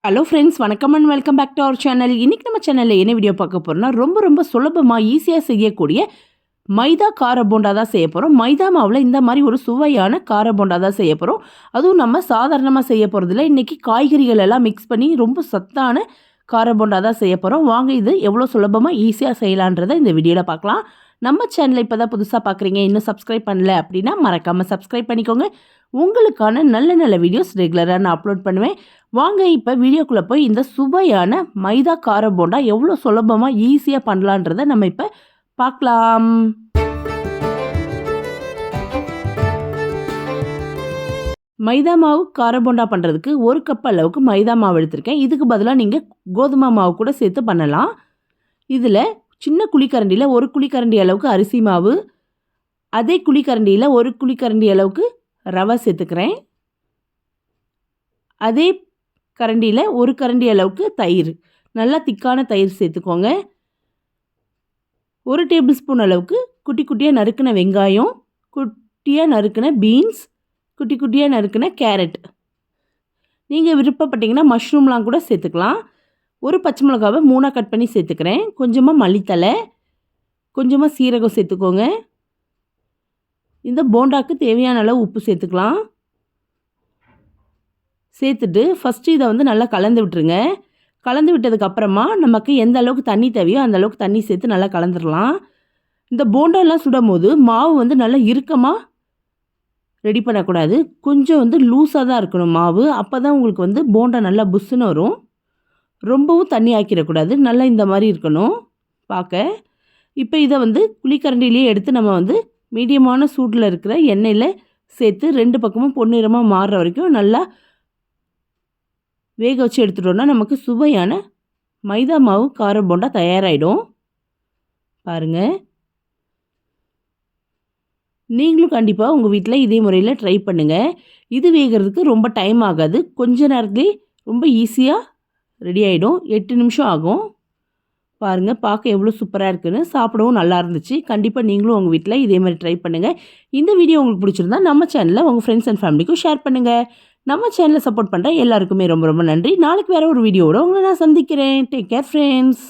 Hello friends, வணக்கம் and welcome back to our channel. இன்றைக்கி நம்ம சேனலில் என்ன வீடியோ பார்க்க போகிறோம்னா, ரொம்ப சுலபமாக ஈஸியாக செய்யக்கூடிய மைதா கார போண்டா தான் செய்ய போகிறோம். மைதா மாவில் இந்த மாதிரி ஒரு சுவையான கார போண்டா தான் செய்ய போகிறோம். அதுவும் நம்ம சாதாரணமாக செய்ய போகிறதில்ல. இன்றைக்கி காய்கறிகள் எல்லாம் மிக்ஸ் பண்ணி ரொம்ப சத்தான கார போண்டா தான் செய்ய போகிறோம். வாங்க இது எவ்வளோ சுலபமாக ஈஸியாக செய்யலான்றதை இந்த வீடியோவில் பார்க்கலாம். நம்ம சேனலை இப்போ தான் புதுசாக பார்க்குறீங்க, இன்னும் சப்ஸ்கிரைப் பண்ணல அப்படின்னா மறக்காமல் சப்ஸ்கிரைப் பண்ணிக்கோங்க. உங்களுக்கான நல்ல வீடியோஸ் ரெகுலராக நான் அப்லோட் பண்ணுவேன். வாங்க இப்போ வீடியோக்குள்ளே போய் இந்த சுவையான மைதா கார போண்டா எவ்வளோ சுலபமாக ஈஸியாக பண்ணலான்றதை நம்ம இப்போ பார்க்கலாம். மைதா மாவு கார போண்டா பண்ணுறதுக்கு 1 கப் அளவுக்கு மைதா மாவு எடுத்திருக்கேன். இதுக்கு பதிலாக நீங்கள் கோதுமை மாவு கூட சேர்த்து பண்ணலாம். இதில் சின்ன குழிக்கரண்டியில் 1 குழிக்கரண்டி அளவுக்கு அரிசி மாவு, அதே குழிக்கரண்டியில் 1 குழிக்கரண்டி அளவுக்கு ரவை சேர்த்துக்கிறேன். அதே கரண்டியில் 1 கரண்டி அளவுக்கு தயிர், நல்லா திக்கான தயிர் சேர்த்துக்கோங்க. 1 டேபிள் ஸ்பூன் அளவுக்கு குட்டி குட்டியாக நறுக்கின வெங்காயம், குட்டியாக நறுக்கின பீன்ஸ், குட்டி குட்டியாக நறுக்கின கேரட், நீங்கள் விருப்பப்பட்டீங்கன்னா மஷ்ரூம்லாம் கூட சேர்த்துக்கலாம். 1 பச்சை மிளகாவை 3ஆக கட் பண்ணி சேர்த்துக்கிறேன். கொஞ்சமாக மல்லித்தலை, கொஞ்சமாக சீரகம் சேர்த்துக்கோங்க. இந்த போண்டாக்கு தேவையான அளவு உப்பு சேர்த்துக்கலாம். சேர்த்துட்டு ஃபஸ்ட்டு இதை நல்லா கலந்து விட்டுருங்க. கலந்து விட்டதுக்கப்புறமா நமக்கு எந்த அளவுக்கு தண்ணி தேவையோ அந்த அளவுக்கு தண்ணி சேர்த்து நல்லா கலந்துடலாம். இந்த போண்டாலாம் சுடும் போது மாவு நல்லா இறுக்கமாக ரெடி பண்ணக்கூடாது. கொஞ்சம் லூஸாக தான் இருக்கணும் மாவு. அப்போ தான் உங்களுக்கு போண்டா நல்லா புஷ்ஷுன்னு வரும். ரொம்பவும் தண்ணி ஆக்கிடக்கூடாது. நல்லா இந்த மாதிரி இருக்கணும் பார்க்க. இப்போ இதை குழிக்கரண்டிலேயே எடுத்து நம்ம மீடியமான சூட்டில் இருக்கிற எண்ணெயில் சேர்த்து 2 பக்கமும் பொன்னிறமாக மாறுற வரைக்கும் நல்லா வேக வச்சு எடுத்துட்டோன்னா நமக்கு சுவையான மைதா மாவு கார போண்டா தயாராகிடும். பாருங்கள், நீங்களும் கண்டிப்பாக உங்கள் வீட்டில் இதே முறையில் ட்ரை பண்ணுங்கள். இது வேகிறதுக்கு ரொம்ப டைம் ஆகாது. கொஞ்ச நேரத்துலேயே ரொம்ப ஈஸியாக ரெடி ஆகிடும். 8 நிமிஷம் ஆகும். பாருங்கள், பார்க்க எவ்வளோ சூப்பராக இருக்குன்னு. சாப்பிடவும் நல்லா இருந்துச்சு. கண்டிப்பாக நீங்களும் உங்கள் வீட்டில் இதே மாதிரி ட்ரை பண்ணுங்கள். இந்த வீடியோ உங்களுக்கு பிடிச்சிருந்தா நம்ம சேனலில் உங்கள் ஃப்ரெண்ட்ஸ் அண்ட் ஃபேமிலிக்கும் ஷேர் பண்ணுங்கள். நம்ம சேனலை சப்போர்ட் பண்ணுற எல்லாருக்குமே ரொம்ப நன்றி. நாளைக்கு வேறு ஒரு வீடியோவோட உங்களை நான் சந்திக்கிறேன். Take care friends.